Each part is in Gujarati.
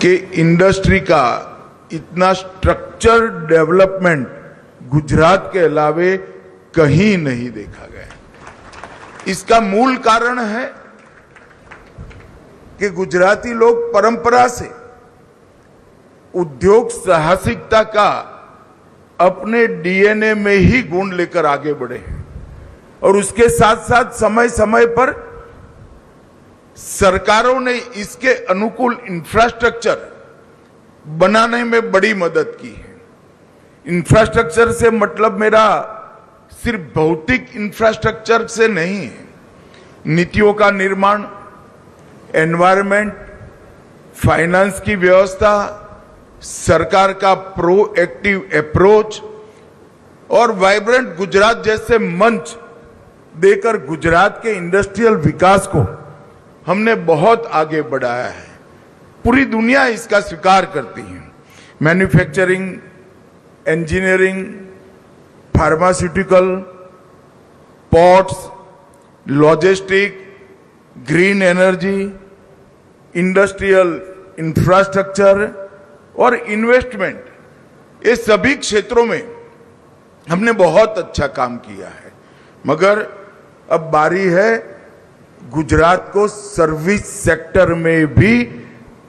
कि इंडस्ट्री का इतना स्ट्रक्चर डेवलपमेंट गुजरात के अलावे कहीं नहीं देखा गया। इसका मूल कारण है कि गुजराती लोग परंपरा से उद्योग साहसिकता का अपने डीएनए में ही गुण लेकर आगे बढ़े हैं और उसके साथ साथ समय समय पर सरकारों ने इसके अनुकूल इंफ्रास्ट्रक्चर बनाने में बड़ी मदद की है। इंफ्रास्ट्रक्चर से मतलब मेरा सिर्फ भौतिक इंफ्रास्ट्रक्चर से नहीं है, नीतियों का निर्माण, एनवायरनमेंट, फाइनेंस की व्यवस्था, सरकार का प्रोएक्टिव अप्रोच और वाइब्रेंट गुजरात जैसे मंच देकर गुजरात के इंडस्ट्रियल विकास को हमने बहुत आगे बढ़ाया है। पूरी दुनिया इसका स्वीकार करती है। Manufacturing, engineering, pharmaceutical, ports, logistic, green energy, industrial infrastructure और इन्वेस्टमेंट, ये सभी क्षेत्रों में हमने बहुत अच्छा काम किया है। मगर अब बारी है गुजरात को सर्विस सेक्टर में भी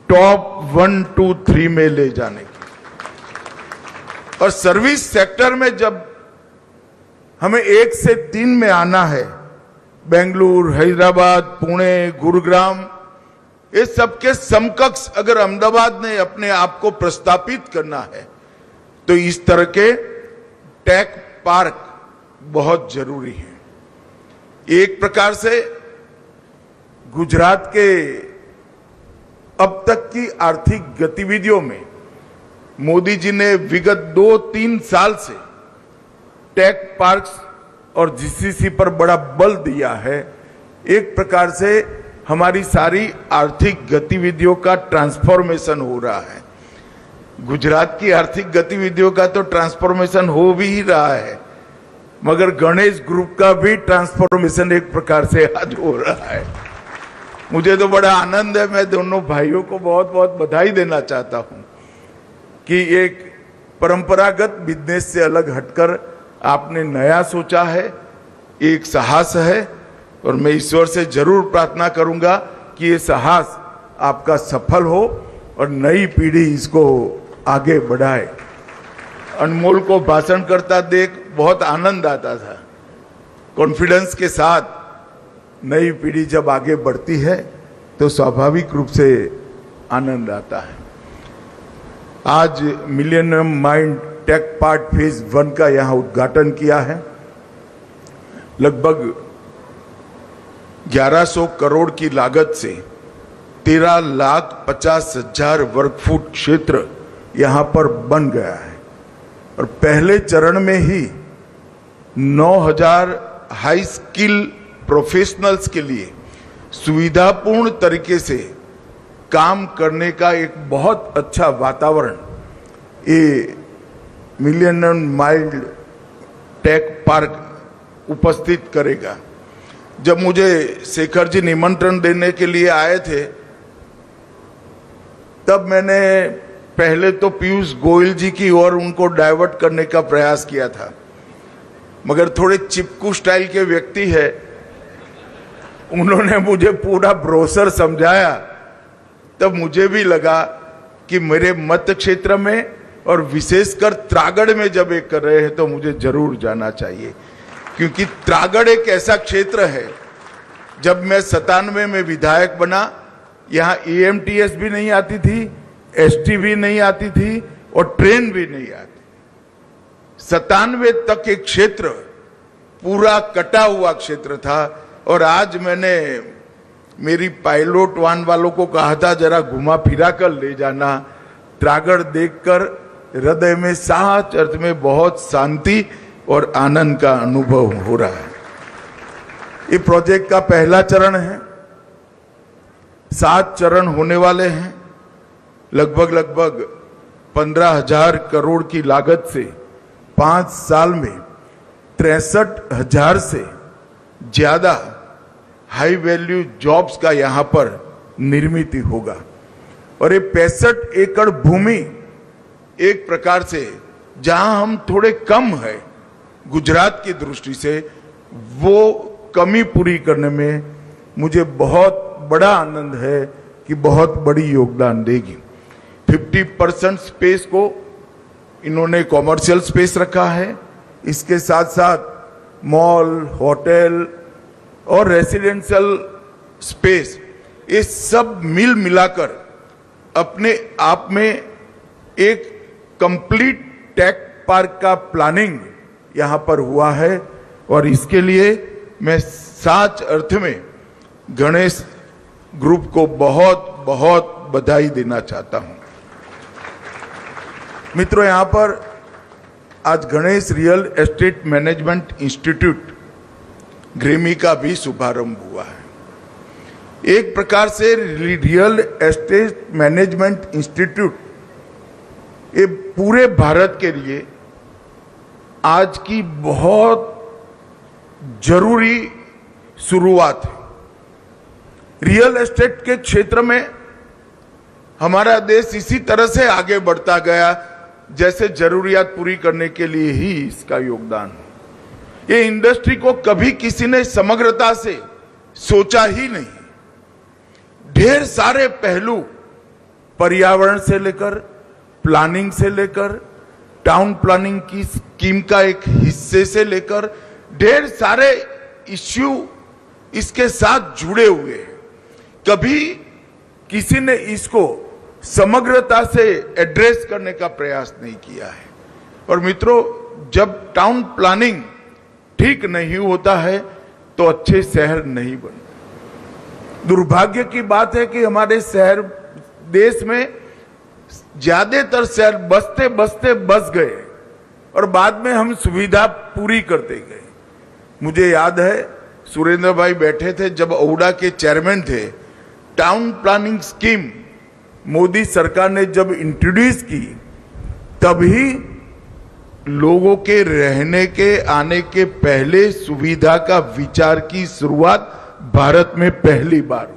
टॉप 1, 2, 3 में ले जाने की। और सर्विस सेक्टर में जब हमें 1 से 3 में आना है, बेंगलुरु, हैदराबाद, पुणे, गुरुग्राम, ये सबके समकक्ष अगर अहमदाबाद ने अपने आप को प्रस्तापित करना है तो इस तरह के टेक पार्क बहुत जरूरी है। एक प्रकार से गुजरात के अब तक की आर्थिक गतिविधियों में मोदी जी ने विगत 2-3 साल से टेक पार्क्स और जीसीसी पर बड़ा बल दिया है। एक प्रकार से हमारी सारी आर्थिक गतिविधियों का ट्रांसफॉर्मेशन हो रहा है। गुजरात की आर्थिक गतिविधियों का तो ट्रांसफॉर्मेशन हो भी ही रहा है, मगर गणेश ग्रुप का भी ट्रांसफॉर्मेशन एक प्रकार से आज हो रहा है। मुझे तो बड़ा आनंद है। मैं दोनों भाइयों को बहुत बहुत बधाई देना चाहता हूं कि एक परंपरागत बिजनेस से अलग हटकर आपने नया सोचा है, एक साहस है और मैं ईश्वर से जरूर प्रार्थना करूंगा कि ये साहस आपका सफल हो और नई पीढ़ी इसको आगे बढ़ाए। अनमोल को भाषण करता देख बहुत आनंद आता था। कॉन्फिडेंस के साथ नई पीढ़ी जब आगे बढ़ती है तो स्वाभाविक रूप से आनंद आता है। आज Millennium Mind Tech Park phase 1 का यहां उद्घाटन किया है। लगभग 1100 करोड़ की लागत से 13,50,000 वर्ग फुट क्षेत्र यहां पर बन गया है और पहले चरण में ही 9,000 हाई स्किल प्रोफेशनल्स के लिए सुविधापूर्ण तरीके से काम करने का एक बहुत अच्छा वातावरण ये मिलेनियम माइंड टेक पार्क उपस्थित करेगा। जब मुझे शेखर जी निमंत्रण देने के लिए आए थे तब मैंने पहले तो पीयूष गोयल जी की ओर उनको डाइवर्ट करने का प्रयास किया था, मगर थोड़े चिपकू स्टाइल के व्यक्ति है, उन्होंने मुझे पूरा ब्रोशर समझाया। तब मुझे भी लगा कि मेरे मत क्षेत्र में और विशेषकर त्रागड़ में जब एक कर रहे हैं तो मुझे जरूर जाना चाहिए, क्योंकि त्रागड़ एक ऐसा क्षेत्र है। जब मैं 97 में विधायक बना, यहाँ EMTS भी नहीं आती थी, ST भी नहीं आती थी और ट्रेन भी नहीं आती। 97 तक एक क्षेत्र पूरा कटा हुआ क्षेत्र था और आज मैंने मेरी पायलट वाहन वालों को कहा था जरा घुमा फिरा कर ले जाना। त्रागड़ देखकर हृदय में सच अर्थ में बहुत शांति और आनंद का अनुभव हो रहा है। ये प्रोजेक्ट का पहला चरण है, 7 चरण होने वाले हैं। लगभग 15,000 करोड़ की लागत से 5 साल में 63,000 से ज्यादा हाई वैल्यू जॉब्स का यहां पर निर्मित होगा। और ये 65 एकड़ भूमि एक प्रकार से जहां हम थोड़े कम है गुजरात की दृष्टि से, वो कमी पूरी करने में मुझे बहुत बड़ा आनंद है कि बहुत बड़ी योगदान देगी। 50% स्पेस को इन्होंने कॉमर्शियल स्पेस रखा है, इसके साथ साथ मॉल, होटल और रेसिडेंशियल स्पेस, ये सब मिल मिलाकर अपने आप में एक कंप्लीट टेक पार्क का प्लानिंग यहां पर हुआ है। और इसके लिए मैं सच अर्थ में गणेश ग्रुप को बहुत बहुत बधाई देना चाहता हूं। मित्रों, यहां पर आज Ganesh real estate management institute Grammy का भी शुभारंभ हुआ है। एक प्रकार से रियल एस्टेट मैनेजमेंट इंस्टीट्यूट ये पूरे भारत के लिए आज की बहुत जरूरी शुरुआत है। रियल एस्टेट के क्षेत्र में हमारा देश इसी तरह से आगे बढ़ता गया जैसे जरूरियात पूरी करने के लिए ही इसका योगदान है। ये इंडस्ट्री को कभी किसी ने समग्रता से सोचा ही नहीं। ढेर सारे पहलू, पर्यावरण से लेकर प्लानिंग से लेकर टाउन प्लानिंग की स्कीम का एक हिस्से से लेकर ढेर सारे इश्यू इसके साथ जुड़े हुए हैं। कभी किसी ने इसको समग्रता से एड्रेस करने का प्रयास नहीं किया है। और मित्रों, जब टाउन प्लानिंग ठीक नहीं होता है तो अच्छे शहर नहीं बनते। दुर्भाग्य की बात है कि हमारे शहर देश में ज्यादातर शहर बसते बसते बस गए और बाद में हम सुविधा पूरी करते गए। मुझे याद है सुरेंद्र भाई बैठे थे जब ओडा के चेयरमैन थे। टाउन प्लानिंग स्कीम मोदी सरकार ने जब इंट्रोड्यूस की तभी लोगों के रहने के आने के पहले सुविधा का विचार की शुरुआत भारत में पहली बार हुई।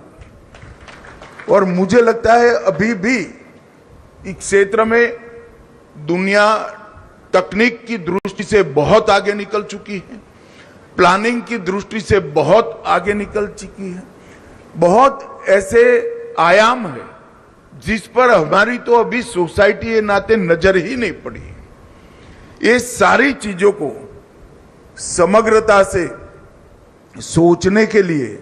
और मुझे लगता है अभी भी इस क्षेत्र में दुनिया तकनीक की दृष्टि से बहुत आगे निकल चुकी है, प्लानिंग की दृष्टि से बहुत आगे निकल चुकी है। बहुत ऐसे आयाम है जिस पर हमारी तो अभी सोसाइटी के नाते नजर ही नहीं पड़ी। ये सारी चीजों को समग्रता से सोचने के लिए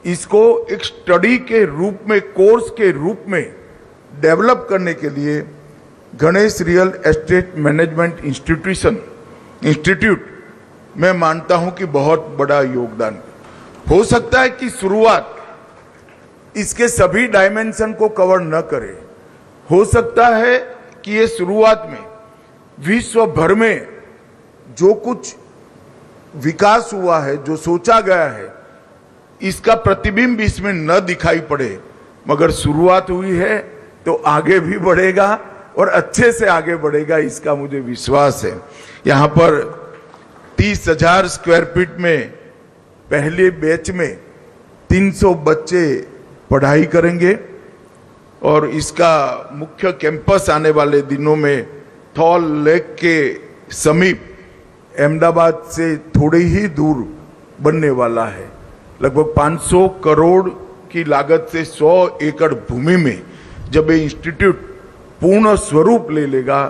इसको एक स्टडी के रूप में, कोर्स के रूप में डेवलप करने के लिए Ganesh real estate management institute मैं मानता हूं कि बहुत बड़ा योगदान हो सकता है कि शुरुआत इसके सभी डायमेंशन को कवर न करे। हो सकता है कि ये शुरुआत में विश्व भर में जो कुछ विकास हुआ है, जो सोचा गया है, इसका प्रतिबिंब इसमें न दिखाई पड़े, मगर शुरुआत हुई है तो आगे भी बढ़ेगा और अच्छे से आगे बढ़ेगा, इसका मुझे विश्वास है। यहां पर 30,000 स्क्वायर फीट में पहले बैच में 300 बच्चे पढ़ाई करेंगे और इसका मुख्य कैंपस आने वाले दिनों में थॉल लेक के समीप अहमदाबाद से थोड़ी ही दूर बनने वाला है। लगभग 500 करोड़ की लागत से 100 एकड़ भूमि में जब ये इंस्टीट्यूट पूर्ण स्वरूप ले लेगा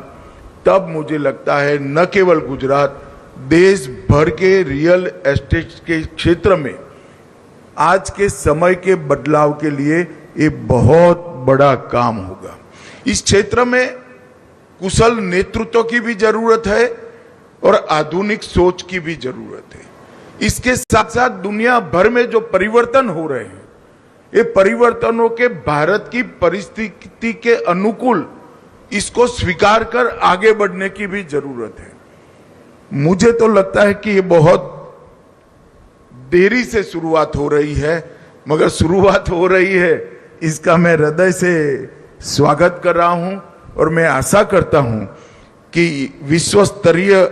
तब मुझे लगता है न केवल गुजरात, देश भर के रियल एस्टेट के क्षेत्र में आज के समय के बदलाव के लिए ये बहुत बड़ा काम होगा। इस क्षेत्र में कुशल नेतृत्व की भी जरूरत है और आधुनिक सोच की भी जरूरत है। इसके साथ साथ दुनिया भर में जो परिवर्तन हो रहे हैं, ये परिवर्तनों के भारत की परिस्थिति के अनुकूल इसको स्वीकार कर आगे बढ़ने की भी जरूरत है। मुझे तो लगता है कि ये बहुत देरी से शुरुआत हो रही है, मगर शुरुआत हो रही है, इसका मैं हृदय से स्वागत कर रहा हूं और मैं आशा करता हूं कि विश्व स्तरीय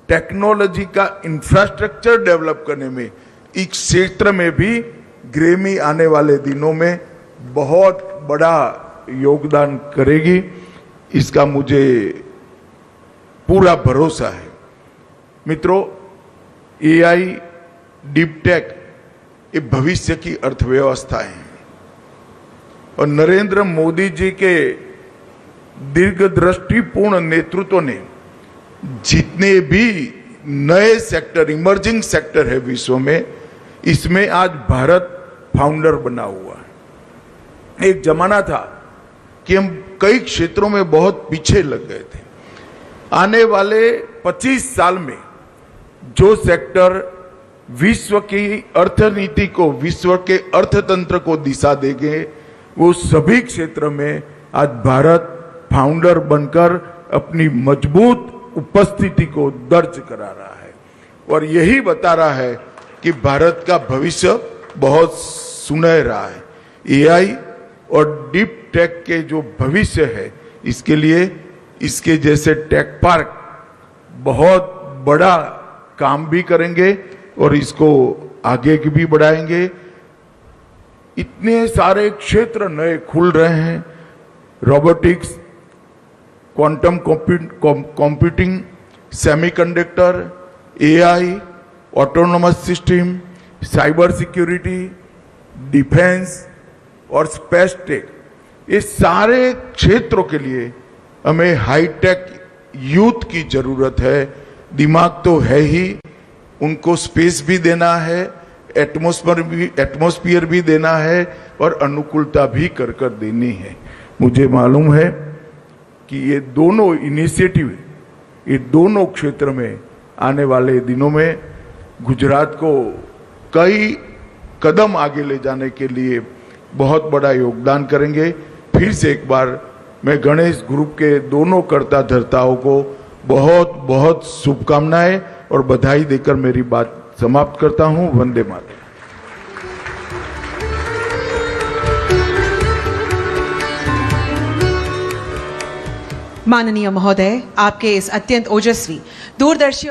टेक्नोलॉजी का इंफ्रास्ट्रक्चर डेवलप करने में इस क्षेत्र में भी ग्रेमी आने वाले दिनों में बहुत बड़ा योगदान करेगी, इसका मुझे पूरा भरोसा है। मित्रों, एआई, डीप टेक ये भविष्य की अर्थव्यवस्था है और नरेंद्र मोदी जी के दीर्घदृष्टिपूर्ण नेतृत्व ने जितने भी नए सेक्टर, इमर्जिंग सेक्टर है विश्व में, इसमें आज भारत फाउंडर बना हुआ है। एक जमाना था कि हम कई क्षेत्रों में बहुत पीछे लग गए थे। आने वाले 25 साल में जो सेक्टर विश्व की अर्थनीति को, विश्व के अर्थतंत्र को दिशा देंगे, वो सभी क्षेत्र में आज भारत फाउंडर बनकर अपनी मजबूत उपस्थिति को दर्ज करा रहा है और यही बता रहा है कि भारत का भविष्य बहुत सुनहरा है। एआई और डीप टेक के जो भविष्य है, इसके लिए इसके जैसे टेक पार्क बहुत बड़ा काम भी करेंगे और इसको आगे भी बढ़ाएंगे। इतने सारे क्षेत्र नए खुल रहे हैं, robotics, quantum computing, semiconductor, AI, autonomous system, cyber security, defence और स्पेस टेक, ये सारे क्षेत्रों के लिए हमें हाईटेक यूथ की जरूरत है। दिमाग तो है ही, उनको स्पेस भी देना है, एटमॉस्फेयर भी देना है और अनुकूलता भी कर देनी है। मुझे मालूम है कि ये दोनों इनिशिएटिव, ये दोनों क्षेत्र में आने वाले दिनों में गुजरात को कई कदम आगे ले जाने के लिए बहुत बड़ा योगदान करेंगे। फिर से एक बार मैं गणेश ग्रुप के दोनों कर्ता धर्ताओं को बहुत बहुत शुभकामनाएं और बधाई देकर मेरी बात समाप्त करता हूं। वंदे मातरम। माननीय महोदय, आपके इस अत्यंत ओजस्वी, दूरदर्शी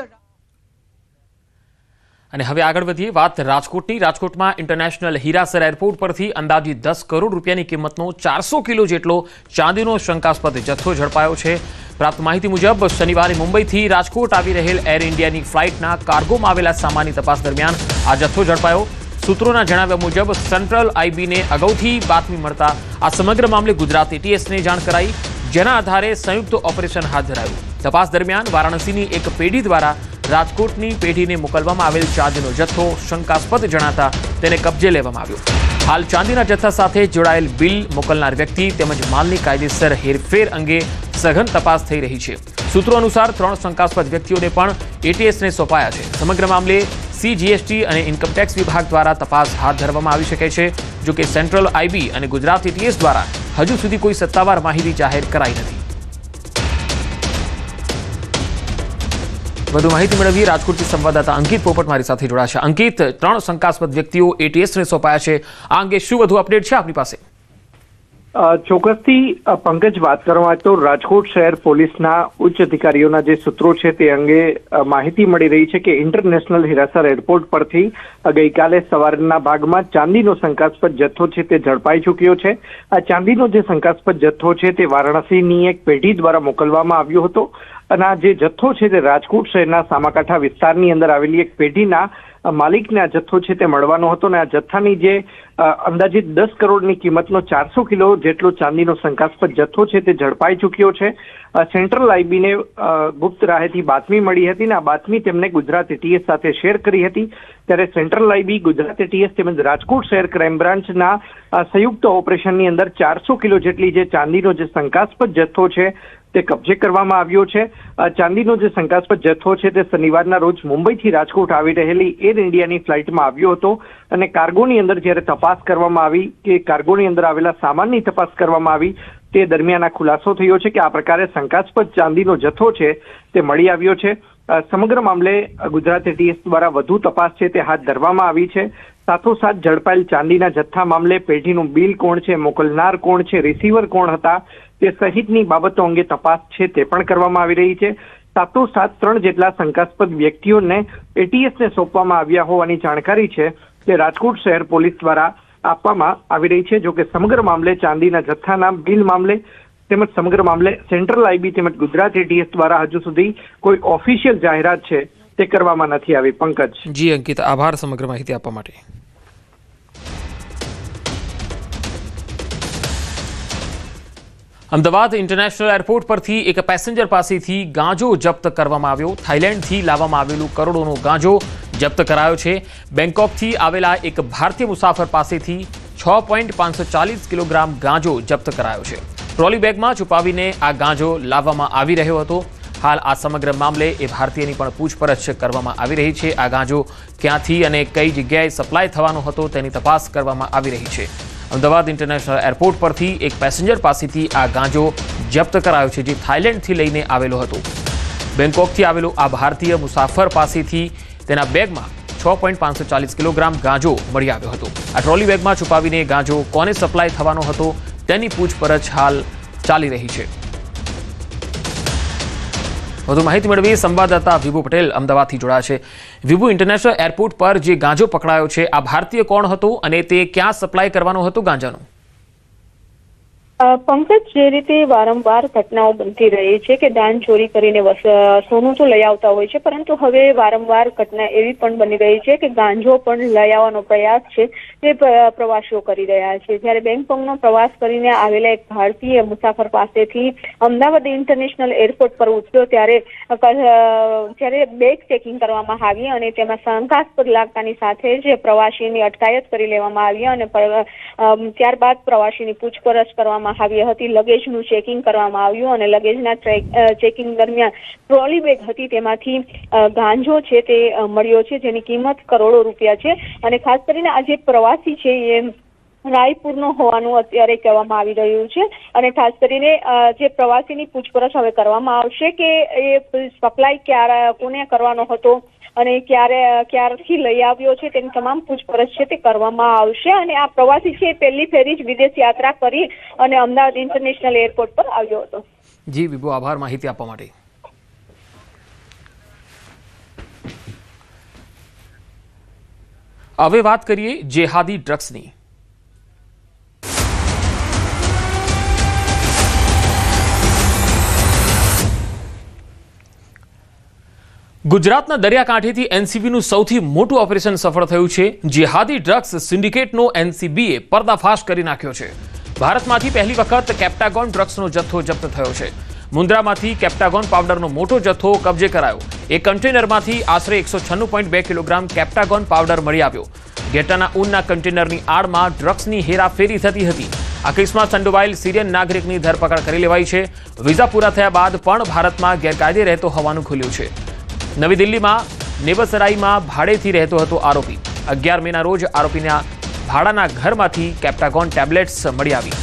અને હવે આગળ વધીએ વાત રાજકોટની। રાજકોટમાં ઇન્ટરનેશનલ હીરાસર એરપોર્ટ પરથી અંદાજિત 10 કરોડ રૂપિયાની કિંમતનો 400 કિલો જેટલો ચાંદીનો શંકાસ્પદ જથ્થો ઝડપાયો છે। પ્રાપ્ત માહિતી મુજબ શનિવારે મુંબઈથી રાજકોટ આવી રહેલ એર ઇન્ડિયાની ફ્લાઇટના કાર્ગોમાં આવેલા સામાનની તપાસ દરમિયાન આ જથ્થો ઝડપાયો। સૂત્રોના જણાવ્યા મુજબ સેન્ટ્રલ આઈબીને અગાઉથી બાતમી મળતા આ સમગ્ર મામલે ગુજરાત એટીએસને જાણ કરાઈ, જેના આધારે સંયુક્ત ઓપરેશન હાથ ધરાયું। તપાસ દરમિયાન વારાણસીની એક પેઢી દ્વારા રાજકોટની પેઢીને મોકલવામાં આવેલ ચાંદીનો જથ્થો શંકાસ્પદ જણાતા તેને કબજે લેવામાં આવ્યો। હાલ ચાંદીના જથ્થા સાથે જોડાયેલ બિલ મોકલનાર વ્યક્તિ તેમજ માલની કાયદેસર હેરફેર અંગે સઘન તપાસ થઈ રહી છે। સૂત્રો અનુસાર 3 શંકાસ્પદ વ્યક્તિઓને પણ એટીએસને સોંપાયા છે। સમગ્ર મામલે સીજીએસટી અને ઇન્કમટેક્સ વિભાગ દ્વારા તપાસ હાથ ધરવામાં આવી શકે છે। જો કે સેન્ટ્રલ આઈબી અને ગુજરાત એટીએસ દ્વારા હજુ સુધી કોઈ સત્તાવાર માહિતી જાહેર કરાઈ નથી। વધુ માહિતી મેળવીએ રાજકોટથી સંવાદદાતા અંકિત પોપટ મારી સાથે જોડાશે। અંકિત, 3 શંકાસ્પદ વ્યક્તિઓ એટીએસને સોંપાયા છે, આ અંગે શું વધુ અપડેટ છે આપની પાસે? ચોક્કસથી પંકજ, વાત કરવામાં આવે તો રાજકોટ શહેર પોલીસના ઉચ્ચ અધિકારીઓના જે સૂત્રો છે તે અંગે માહિતી મળી રહી છે કે ઇન્ટરનેશનલ હીરાસર એરપોર્ટ પરથી ગઈકાલે સવારના ભાગમાં ચાંદીનો શંકાસ્પદ જથ્થો છે તે ઝડપાઈ ચૂક્યો છે। આ ચાંદીનો જે શંકાસ્પદ જથ્થો છે તે વારાણસીની એક પેઢી દ્વારા મોકલવામાં આવ્યો હતો અને આ જે જથ્થો છે તે રાજકોટ શહેરના સામાકાંઠા વિસ્તારની અંદર આવેલી એક પેઢીના માલિકને આ જથ્થો છે તે મળવાનો હતો અને આ જથ્થાની જે અંદાજિત 10 કરોડની કિંમતનો 400 કિલો જેટલો ચાંદીનો શંકાસ્પદ જથ્થો છે તે ઝડપાઈ ચૂક્યો છે। સેન્ટ્રલ આઈબીને ગુપ્ત રાહેથી બાતમી મળી હતી અને આ બાતમી તેમને ગુજરાત એટીએસ સાથે શેર કરી હતી। ત્યારે સેન્ટ્રલ આઈબી, ગુજરાત એટીએસ તેમજ રાજકોટ શહેર ક્રાઇમ બ્રાન્ચના સંયુક્ત ઓપરેશનની અંદર 400 કિલો જેટલી જે ચાંદીનો જે શંકાસ્પદ જથ્થો છે તે કબજે કરવામાં આવ્યો છે। ચાંદીનો જે શંકાસ્પદ જથ્થો છે તે શનિવારના રોજ મુંબઈથી રાજકોટ આવી રહેલી એર ઇન્ડિયાની ફ્લાઇટમાં આવ્યો હતો અને કાર્ગોની અંદર જ્યારે તપાસ કરવામાં આવી કે કાર્ગોની અંદર આવેલા સામાનની તપાસ કરવામાં આવી તે દરમિયાન આ ખુલાસો થયો છે કે આ પ્રકારે શંકાસ્પદ ચાંદીનો જથ્થો છે તે મળી આવ્યો છે। સમગ્ર મામલે ગુજરાત એટીએસ દ્વારા વધુ તપાસ છે તે હાથ ધરવામાં આવી છે। સાથોસાથ ઝડપાયેલ ચાંદીના જથ્થા મામલે પેઢીનું બિલ કોણ છે, મોકલનાર કોણ છે, રિસીવર કોણ હતા તે સહિતની બાબતો અંગે તપાસ છે તે પણ કરવામાં આવી રહી છે। સાથોસાથ 3 જેટલા શંકાસ્પદ વ્યક્તિઓને એટીએસને સોંપવામાં આવ્યા હોવાની જાણકારી છે તે રાજકોટ શહેર પોલીસ દ્વારા આપવામાં આવી રહી છે। જો કે સમગ્ર મામલે ચાંદીના જથ્થાના બિલ મામલે તેમજ સમગ્ર મામલે સેન્ટ્રલ આઈબી તેમજ ગુજરાત એટીએસ દ્વારા હજુ સુધી કોઈ ઓફિશિયલ જાહેરાત છે તે કરવામાં નથી આવી। પંકજ। જી અંકિત, આભાર સમગ્ર માહિતી આપવા માટે। અમદાવાદ ઇન્ટરનેશનલ એરપોર્ટ પરથી એક પેસેન્જર પાસેથી ગાંજો જપ્ત કરવામાં આવ્યો। થાઇલેન્ડથી લાવવામાં આવેલું કરોડોનો ગાંજો જપ્ત કરાયો છે। બેંકોકથી આવેલા એક ભારતીય મુસાફર પાસેથી 6.540 કિલોગ્રામ ગાંજો જપ્ત કરાયો છે। ટ્રોલી બેગમાં છુપાવીને આ ગાંજો લાવવામાં આવી રહ્યો હતો। હાલ આ સમગ્ર મામલે એ ભારતીયની પણ પૂછપરછ કરવામાં આવી રહી છે। આ ગાંજો ક્યાંથી અને કઈ જગ્યાએ સપ્લાય થવાનો હતો તેની તપાસ કરવામાં આવી રહી છે। અમદાવાદ ઇન્ટરનેશનલ એરપોર્ટ પરથી એક પેસેન્જર પાસેથી આ ગાંજો જપ્ત કરાયો છે, જે થાઇલેન્ડથી લઈને આવેલો હતો। બેંકોકથી આવેલો આ ભારતીય મુસાફર પાસેથી તેના બેગમાં 6.540 કિલોગ્રામ ગાંજો મળી આવ્યો હતો। આ ટ્રોલી બેગમાં છુપાવીને ગાંજો કોને સપ્લાય થવાનો હતો તેની પૂછપરછ હાલ ચાલી રહી છે। વધુ માહિતી મેળવી સંવાદદાતા વિભુ પટેલ અમદાવાદથી જોડાયા છે। વિભુ, ઇન્ટરનેશનલ એરપોર્ટ પર જે ગાંજો પકડાયો છે, આ ભારતીય કોણ હતો અને તે ક્યાં સપ્લાય કરવાનો હતો ગાંજાનો? પંકજ, જે રીતે વારંવાર ઘટનાઓ બનતી રહી છે કે દાન ચોરી કરીને સોનું તો લઈ આવતા હોય છે, પરંતુ હવે વારંવાર ઘટના એવી પણ બની રહી છે કે ગાંજો પણ લઈ આવવાનો પ્રયાસ છે તે પ્રવાસીઓ કરી રહ્યા છે। જ્યારે બેંકોકનો પ્રવાસ કરીને આવેલા એક ભારતીય મુસાફર પાસેથી અમદાવાદ ઇન્ટરનેશનલ એરપોર્ટ પર ઉતર્યો ત્યારે બેગ ચેકિંગ કરવામાં આવી અને તેમાં શંકાસ્પદ લાગતાની સાથે જ પ્રવાસીની અટકાયત કરી લેવામાં આવી અને ત્યારબાદ પ્રવાસીની પૂછપરછ કરવામાં આવી હતી। લગેજનું ચેકિંગ કરવામાં આવ્યું અને લગેજના ચેકિંગ દરમિયાન ટ્રોલી બેગ હતી તેમાંથી ગાંજો છે તે મળ્યો છે, જેની કિંમત કરોડો રૂપિયા છે। અને ખાસ કરીને આ જે પ્રવાસી છે એ રાયપુરનો હોવાનું અત્યારે કહેવામાં આવી રહ્યું છે અને ખાસ કરીને જે પ્રવાસીની પૂછપરછ હવે કરવામાં આવશે કે એ સપ્લાય કોને કરવાનો હતો અને ક્યારથી લઈ આવ્યો છે તેની તમામ પૂછપરછ છે તે કરવામાં આવશે। અને આ પ્રવાસી છે પહેલી ફેરી જ વિદેશ યાત્રા કરી અને અમદાવાદ ઇન્ટરનેશનલ એરપોર્ટ પર આવ્યો હતો। જી વિભુ, આભાર માહિતી આપવા માટે। હવે વાત કરીએ જેહાદી ડ્રગ્સની। ગુજરાતના દરિયાકાંઠેથી એનસીબીનું સૌથી મોટું ઓપરેશન સફળ થયું છે। જેહાદી ડ્રગ્સ સિન્ડિકેટનો એનસીબીએ પર્દાફાશ કરી નાખ્યો છે। ભારતમાંથી પહેલી વખત કેપ્ટાગોન ડ્રગ્સનો જથ્થો જપ્ત થયો છે। મુન્દ્રામાંથી કેપ્ટાગોન પાવડરનો મોટો જથ્થો કબજે કરાયો। એક કન્ટેનરમાંથી આશરે 196.2 કિલોગ્રામ કેપ્ટાગોન પાવડર મળી આવ્યો। ઘેટાના ઊનના કન્ટેનરની આડમાં ડ્રગ્સની હેરાફેરી થતી હતી। આ કેસમાં સંડોવાયેલ સિરિયન નાગરિકની ધરપકડ કરી લેવાઈ છે। વિઝા પૂરા થયા બાદ પણ ભારતમાં ગેરકાયદે રહેતો હોવાનું ખુલ્યું છે। નવી દિલ્હીમાં નેવસરાઈમાં ભાડેથી રહેતો હતો આરોપી। 11 મેના રોજ આરોપીના ભાડાના ઘરમાંથી કેપ્ટાગોન ટેબ્લેટ્સ મળી આવી।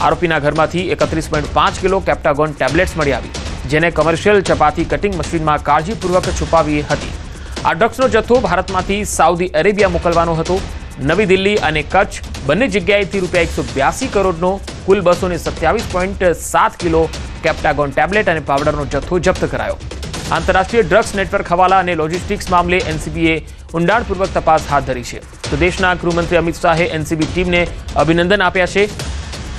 આરોપીના ઘરમાંથી 31.5 કિલો કેપ્ટાગોન ટેબ્લેટ્સ મળી આવી, જેને કમર્શિયલ ચપાતી કટિંગ મશીનમાં કાળજીપૂર્વક છુપાવી હતી। આ ડ્રગ્સનો જથ્થો ભારતમાંથી સાઉદી અરેબિયા મોકલવાનો હતો। નવી દિલ્હી અને કચ્છ બંને જગ્યાએથી ₹182 કરોડનો કુલ 227.7 કિલો કેપ્ટાગોન ટેબ્લેટ અને પાવડરનો જથ્થો જપ્ત કરાયો। આંતરરાષ્ટ્રીય ડ્રગ્સ નેટવર્ક હવાલા અને લોજિસ્ટિક્સ મામલે એનસીબીએ ઊંડાણપૂર્વક તપાસ હાથ ધરી છે। તો દેશના ગૃહમંત્રી અમિત શાહે એનસીબી ટીમને અભિનંદન આપ્યા છે।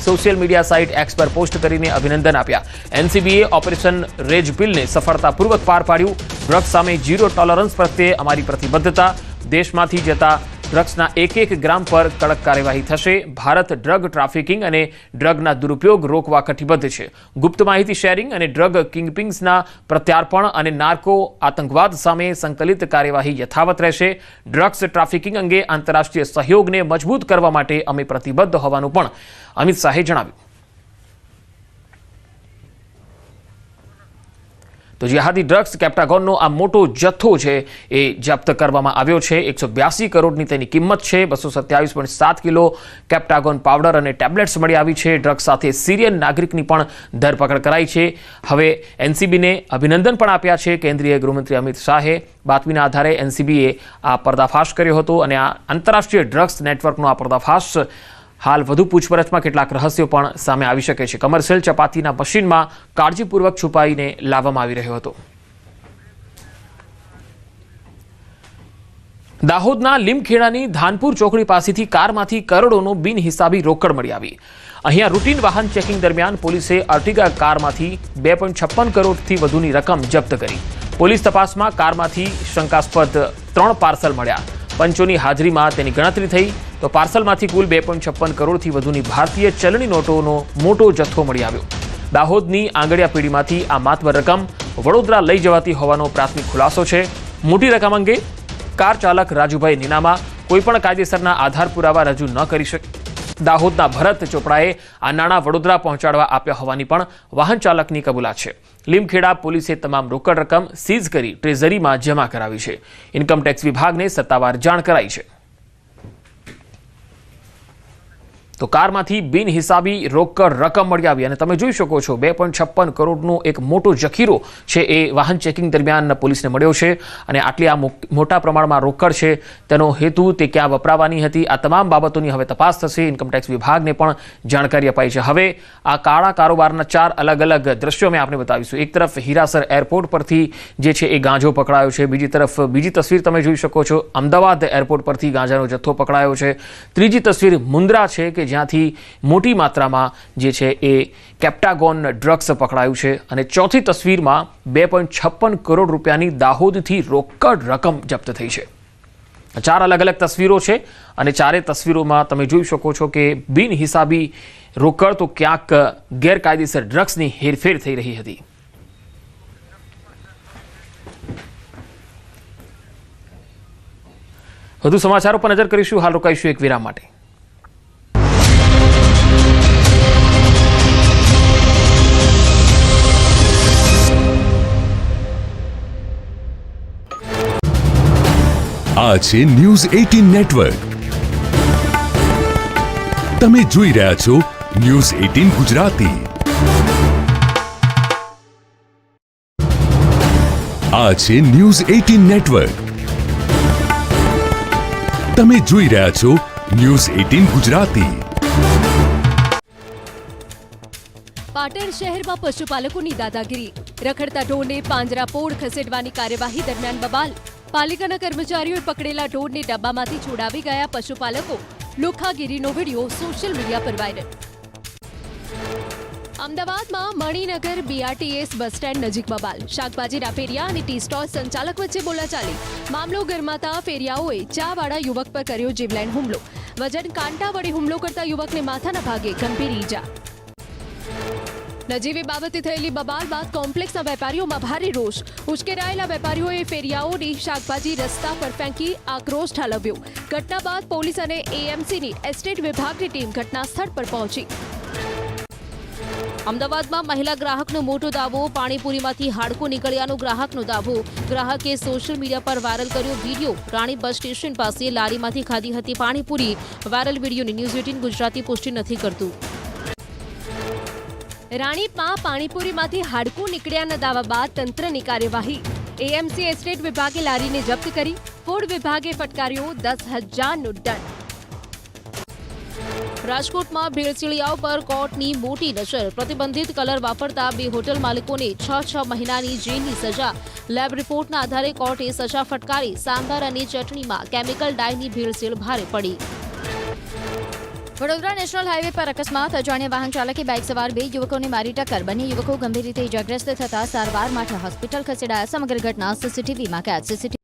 સોશિયલ મીડિયા સાઇટ એક્સ પર પોસ્ટ કરીને અભિનંદન આપ્યા। એનસીબીએ ઓપરેશન રેજ પિલને સફળતાપૂર્વક પાર પાડ્યું। ડ્રગ્સ સામે ઝીરો ટોલરન્સ પ્રત્યે અમારી પ્રતિબદ્ધતા। દેશમાંથી જતા ડ્રગ્સના એક ગ્રામ પર કડક કાર્યવાહી થશે। ભારત ડ્રગ ટ્રાફિકિંગ અને ડ્રગના દુરુપયોગ રોકવા કટિબદ્ધ છે। ગુપ્ત માહિતી શેરિંગ અને ડ્રગ કિંગપિંગ્સના પ્રત્યાર્પણ અને નાર્કો આતંકવાદ સામે સંકલિત કાર્યવાહી યથાવત રહેશે। ડ્રગ્સ ટ્રાફિકિંગ અંગે આંતરરાષ્ટ્રીય સહયોગને મજબૂત કરવા માટે અમે પ્રતિબદ્ધ હોવાનું પણ અમિત શાહે જણાવ્યું। તો જેહાદી ડ્રગ્સ કેપ્ટાગોનનો આ મોટો જથ્થો છે એ જપ્ત કરવામાં આવ્યો છે। 182 કરોડની તેની કિંમત છે। 227.7 કિલો કેપ્ટાગોન પાવડર અને ટેબ્લેટ્સ મળી આવી છે। ડ્રગ્સ સાથે સિરિયન નાગરિકની પણ ધરપકડ કરાઈ છે। હવે એનસીબીને અભિનંદન પણ આપ્યા છે કેન્દ્રીય ગૃહમંત્રી અમિત શાહે। બાતમીના આધારે એનસીબીએ આ પર્દાફાશ કર્યો હતો અને આ આંતરરાષ્ટ્રીય ડ્રગ્સ નેટવર્કનો આ પર્દાફાશ હાલ વધુ પૂછપરછમાં કેટલાક રહસ્યો પણ સામે આવી શકે છે। કમર્શિયલ ચપાતીના મશીનમાં કાળજીપૂર્વક છુપાઈને લાવવામાં આવી રહ્યો હતો। દાહોદના લીમખેડાની ધાનપુર ચોકડી પાસેથી કારમાંથી કરોડોનો બિનહિસાબી રોકડ મળી આવી. અહીંયા રૂટીન વાહન ચેકિંગ દરમિયાન પોલીસે અર્ટિગા કારમાંથી 2.56 કરોડથી વધુની રકમ જપ્ત કરી. પોલીસ તપાસમાં કારમાંથી શંકાસ્પદ 3 પાર્સલ મળ્યા. પંચોની હાજરીમાં તેની ગણતરી થઈ તો પાર્સલમાંથી કુલ 2.56 કરોડથી વધુની ભારતીય ચલણી નોટોનો મોટો જથ્થો મળી આવ્યો. દાહોદની આંગડિયા પેઢીમાંથી આ માતબર રકમ વડોદરા લઈ જવાતી હોવાનો પ્રાથમિક ખુલાસો છે. મોટી રકમ અંગે કાર ચાલક રાજુભાઈ નીનામા કોઈપણ કાયદેસરના આધાર પુરાવા રજૂ ન કરી શકે. દાહોદના ભરત ચોપડાએ આ નાણાં વડોદરા પહોંચાડવા આપ્યા હોવાની પણ વાહન ચાલકની કબૂલાત છે. લીમખેડા પોલીસે તમામ રોકડ રકમ સીઝ કરી ટ્રેઝરીમાં જમા કરાવી છે. ઇન્કમટેક્સ વિભાગને સત્તાવાર જાણ કરાઈ છે. તો કારમાંથી બિનહિસાબી રોકડ રકમ મળી આવી અને તમે જોઈ શકો છો 2.56 કરોડનો એક મોટો જખીરો છે એ વાહન ચેકિંગ દરમિયાન પોલીસને મળ્યો છે. અને આટલી આ મોટા પ્રમાણમાં રોકડ છે તેનો હેતુ તે ક્યાં વપરાવાની હતી આ તમામ બાબતોની હવે તપાસ થશે. ઇન્કમટેક્સ વિભાગને પણ જાણકારી અપાઈ છે. હવે આ કાળા કારોબારના 4 અલગ અલગ દ્રશ્યો અમે આપને બતાવીશું. એક તરફ હીરાસર એરપોર્ટ પરથી જે છે એ ગાંજો પકડાયો છે. બીજી તરફ બીજી તસવીર તમે જોઈ શકો છો અમદાવાદ એરપોર્ટ પરથી ગાંજાનો જથ્થો પકડાયો છે. ત્રીજી તસવીર મુન્દ્રા છે કે જ્યાંથી મોટી માત્રામાં જે છે એ કેપ્ટાગોન ડ્રગ્સ પકડાયું છે. અને ચોથી તસવીરમાં 2.56 કરોડ રૂપિયાની દાહોદથી રોકડ રકમ જપ્ત થઈ છે. 4 અલગ અલગ તસવીરો છે અને ચારે તસવીરોમાં તમે જોઈ શકો છો કે બિનહિસાબી રોકડ તો ક્યાંક ગેરકાયદેસર ડ્રગ્સની હેરફેર થઈ રહી હતી. વધુ સમાચારો પર નજર કરીશું. હાલ રોકાઈશું એક વિરામ માટે. આ છે ન્યૂઝ 18 નેટવર્ક. તમે જોઈ રહ્યા છો ન્યૂઝ 18 ગુજરાતી. આ છે ન્યૂઝ 18 નેટવર્ક. તમે જોઈ રહ્યા છો ન્યૂઝ 18 ગુજરાતી. પાટણ શહેરમાં પશુપાલકોની દાદાગીરી. રખડતા ઢોરને પાંજરાપોળ ખસેડવાની કાર્યવાહી દરમિયાન બબાલ. પાલિકાના કર્મચારીઓએ પકડેલા ઢોરને ડબ્બામાંથી છોડાવી ગયા પશુપાલકો. લુખ્ખાગીરીનો વિડીયો સોશિયલ મીડિયા પર વાયરલ. અમદાવાદમાં મણિનગર બીઆરટીએસ બસ સ્ટેન્ડ નજીક બબાલ. શાકભાજીના ફેરિયા અને ટી સ્ટોલ સંચાલક વચ્ચે બોલાચાલી. મામલો ગરમાતા ફેરિયાઓએ ચાવાળા યુવક પર કર્યો જીવલેણ હુમલો. વજન કાંટા વડે હુમલો કરતા યુવકને માથાના ભાગે ગંભીર ઈજા. નજીવી બાબતે થયેલી બબાલ બાદ કોમ્પ્લેક્સના વેપારીઓમાં ભારે રોષ. ઉશ્કેરાયેલા વેપારીઓએ ફેરિયાઓની શાકભાજી રસ્તા પર ફેંકી આક્રોશ ઠાલવ્યો. ઘટના બાદ પોલીસ અને એએમસીની એસ્ટેટ વિભાગની ટીમ ઘટના સ્થળ પર પહોંચી. અમદાવાદમાં મહિલા ગ્રાહકનો મોટો દાવો. પાણીપુરીમાંથી હાડકું નીકળ્યાનો ગ્રાહકનો દાવો. ગ્રાહકે સોશિયલ મીડિયા પર વાયરલ કર્યો વિડીયો. રાણી બસ સ્ટેશન પાસે લારીમાંથી ખાધી હતી પાણીપુરી. વાયરલ વિડીયોની ન્યૂઝ 18 ગુજરાતી પુષ્ટિ નથી કરતું. રાણીપમાં પાણીપુરીમાંથી હાડકું નીકળ્યાના દાવા બાદ તંત્રની કાર્યવાહી. એએમસી એસ્ટેટ વિભાગે લારીને જપ્ત કરી. ફૂડ વિભાગે ફટકાર્યો 10,000નો દંડ. રાજકોટમાં ભેળસેળિયાઓ પર કોર્ટની મોટી નજર. પ્રતિબંધિત કલર વાપરતા 2 હોટલ માલિકોને 6 મહિનાની જેલની સજા. લેબ રિપોર્ટના આધારે કોર્ટે સજા ફટકારી. સાંભાર અને ચટણીમાં કેમિકલ ડાયની ભેળસેળ ભારે પડી. વડોદરા નેશનલ હાઈવે પર અકસ્માત. અજાણ્યા વાહન ચાલકે બાઇક સવાર 2 યુવકોને મારી ટક્કર. બંને યુવકો ગંભીર રીતે ઇજાગ્રસ્ત થતા સારવાર માટે હોસ્પિટલ ખસેડાયા. સમગ્ર ઘટના સીસીટીવીમાં કેદ.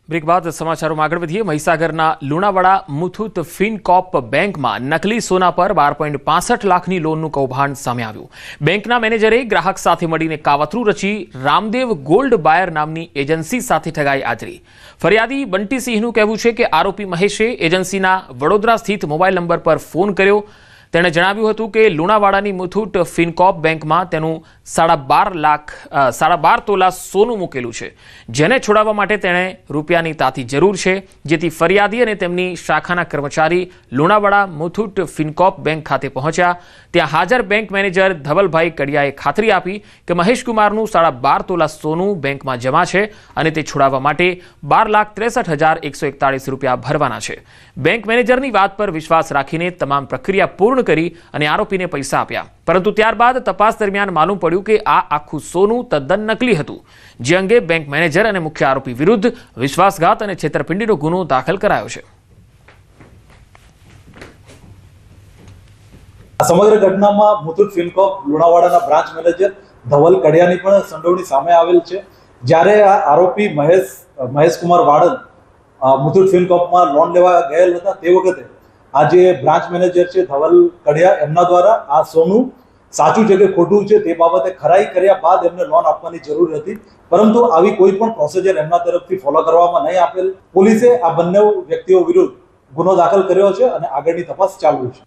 બ્રેક બાદ સમાચારોમાં આગળ વધીએ. મહીસાગરના લુણાવાડા મુથુટ ફિનકોપ બેંકમાં નકલી સોના પર 12.65 લાખની લોનનું કૌભાંડ સામે આવ્યું. બેંકના મેનેજરે ગ્રાહક સાથે મળીને કાવતરું રચી રામદેવ ગોલ્ડ બાયર નામની એજન્સી સાથે ઠગાઈ આચરી. ફરિયાદી બંટીસિંહનું કહેવું છે કે આરોપી મહેશે એજન્સીના વડોદરા સ્થિત મોબાઈલ નંબર પર ફોન કર્યો. તેણે જણાવ્યું હતું કે લુણાવાડાની મુથુટ ફિનકોપ બેંકમાં તેનું 12.5 તોલા સોનું મૂકેલું છે, જેને છોડાવવા માટે તેણે રૂપિયાની તાતી જરૂર છે. જેથી ફરિયાદી અને તેમની શાખાના કર્મચારી લુણાવાડા મુથુટ ફિનકોપ બેંક ખાતે પહોંચ્યા. ત્યાં હાજર બેંક મેનેજર ધવલભાઈ કડિયાએ ખાતરી આપી કે મહેશકુમારનું 12.5 તોલા સોનું બેંકમાં જમા છે અને તે છોડાવવા માટે 12,63,141 રૂપિયા ભરવાના છે. બેંક મેનેજરની વાત પર વિશ્વાસ રાખીને તમામ પ્રક્રિયા પૂર્ણ પૂર્ણ કરી અને આરોપીને પૈસા આપ્યા, પરંતુ ત્યારબાદ તપાસ દરમિયાન માલુમ પડ્યું કે આ આખું સોનું તદ્દન નકલી હતું, જે અંગે બેંક મેનેજર અને મુખ્ય આરોપી વિરુદ્ધ વિશ્વાસઘાત અને છેતરપિંડીનો ગુનો દાખલ કરાયો છે. સમગ્ર ઘટનામાં મુથુટ ફિનકોર્પ લુણાવાડાના બ્રાન્ચ મેનેજર ધવલ કડિયાની પણ સંડોવણી સામે આવેલ છે. જ્યારે આ આરોપી મહેશ કુમાર વાડન મુથુટ ફિનકોર્પમાં લોન લેવા ગયેલ હતા તે વખતે આ જે બ્રાન્ચ મેનેજર છે ધવલ કડિયા એમના દ્વારા આ સોનું સાચું છે કે ખોટું છે તે બાબતે ખરાઈ કર્યા બાદ એમને લોન આપવાની જરૂર હતી, પરંતુ આવી કોઈ પણ પ્રોસિજર એમના તરફથી ફોલો કરવામાં નહીં આપેલ. પોલીસે આ બંને વ્યક્તિઓ વિરુદ્ધ ગુનો દાખલ કર્યો છે અને આગળની તપાસ ચાલુ છે.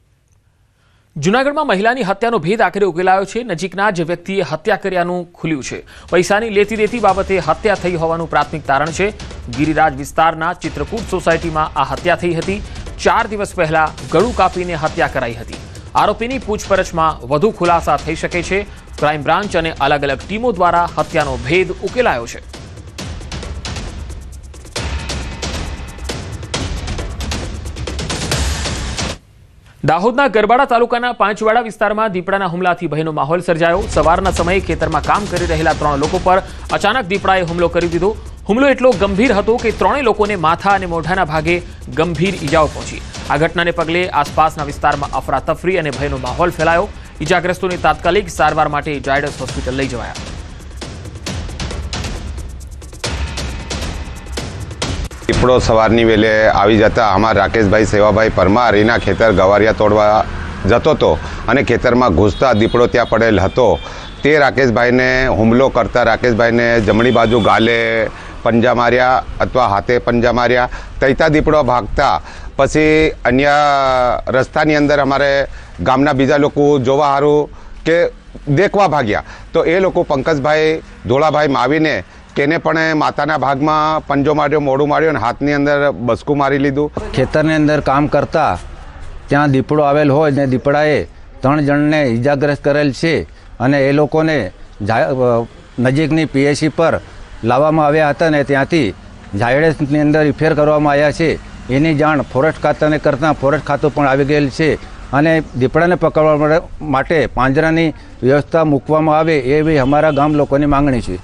જૂનાગઢમાં મહિલાની હત્યાનો ભેદ આખરે ઉકેલાયો છે. નજીકના જ વ્યક્તિએ હત્યા કર્યાનું ખુલ્યું છે. પૈસાની લેતી દેતી બાબતે હત્યા થઈ હોવાનું પ્રાથમિક તારણ છે. ગિરિરાજ વિસ્તારના ચિત્રકૂટ સોસાયટીમાં આ હત્યા થઈ હતી. 4 દિવસ પહેલા ગળું કાપીને હત્યા કરાઈ હતી. આરોપીની પૂછપરછમાં વધુ ખુલાસા થઈ શકે છે. ક્રાઇમ બ્રાન્ચ અને અલગ અલગ ટીમો દ્વારા હત્યાનો ભેદ ઉકેલાયો છે. દાહોદના ગરબાડા તાલુકાના પાંચવાડા વિસ્તારમાં દીપડાના હુમલાથી ભયનો માહોલ સર્જાયો. સવારના સમયે ખેતરમાં કામ કરી રહેલા 3 લોકો પર અચાનક દીપડાએ હુમલો કરી દીધો. હુમલો એટલો ગંભીર હતો કે 3 લોકોને માથા અને મોઢાના ભાગે ગંભીર ઈજાઓ પહોંચી. આ ઘટનાને પગલે આસપાસના વિસ્તારમાં અફરાતફરી અને ભયનો માહોલ ફેલાયો. ઈજાગ્રસ્તોને તાત્કાલિક સારવાર માટે ઝાયડસ હોસ્પિટલ લઈ જવાયા. દીપડો સવારની વેલે આવી જતા અમારા રાકેશભાઈ સેવાભાઈ પરમાર એના ખેતર ગવારિયા તોડવા જતો હતો અને ખેતરમાં ઘૂસતા દીપડો ત્યાં પડેલ હતો. તે રાકેશભાઈને હુમલો કરતા રાકેશભાઈને જમણી બાજુ ગાલે પંજા માર્યા અથવા હાથે પંજા માર્યા. તૈતા દીપડો ભાગતા પછી અન્ય રસ્તાની અંદર અમારે ગામના બીજા લોકો જોવા સારું કે દેખવા ભાગ્યા, તો એ લોકો પંકજભાઈ ધોળાભાઈ માવીને તેને પણ માતાના ભાગમાં પંજો માર્યો, મોઢું માર્યો અને હાથની અંદર બસકું મારી લીધું. ખેતરની અંદર કામ કરતા ત્યાં દીપડો આવેલ હોય ને દીપડાએ 3 જણને ઈજાગ્રસ્ત કરેલ છે અને એ લોકોને નજીકની પીએસસી પર લાવવામાં આવ્યા હતા ને ત્યાંથી ઝાયડસની અંદર રિફેર કરવામાં આવ્યા છે. એની જાણ ફોરેસ્ટ ખાતાને કરતાં ફોરેસ્ટ ખાતું પણ આવી ગયેલ છે અને દીપડાને પકડવા માટે પાંજરાની વ્યવસ્થા મૂકવામાં આવે એવી અમારા ગામ લોકોની માંગણી છે.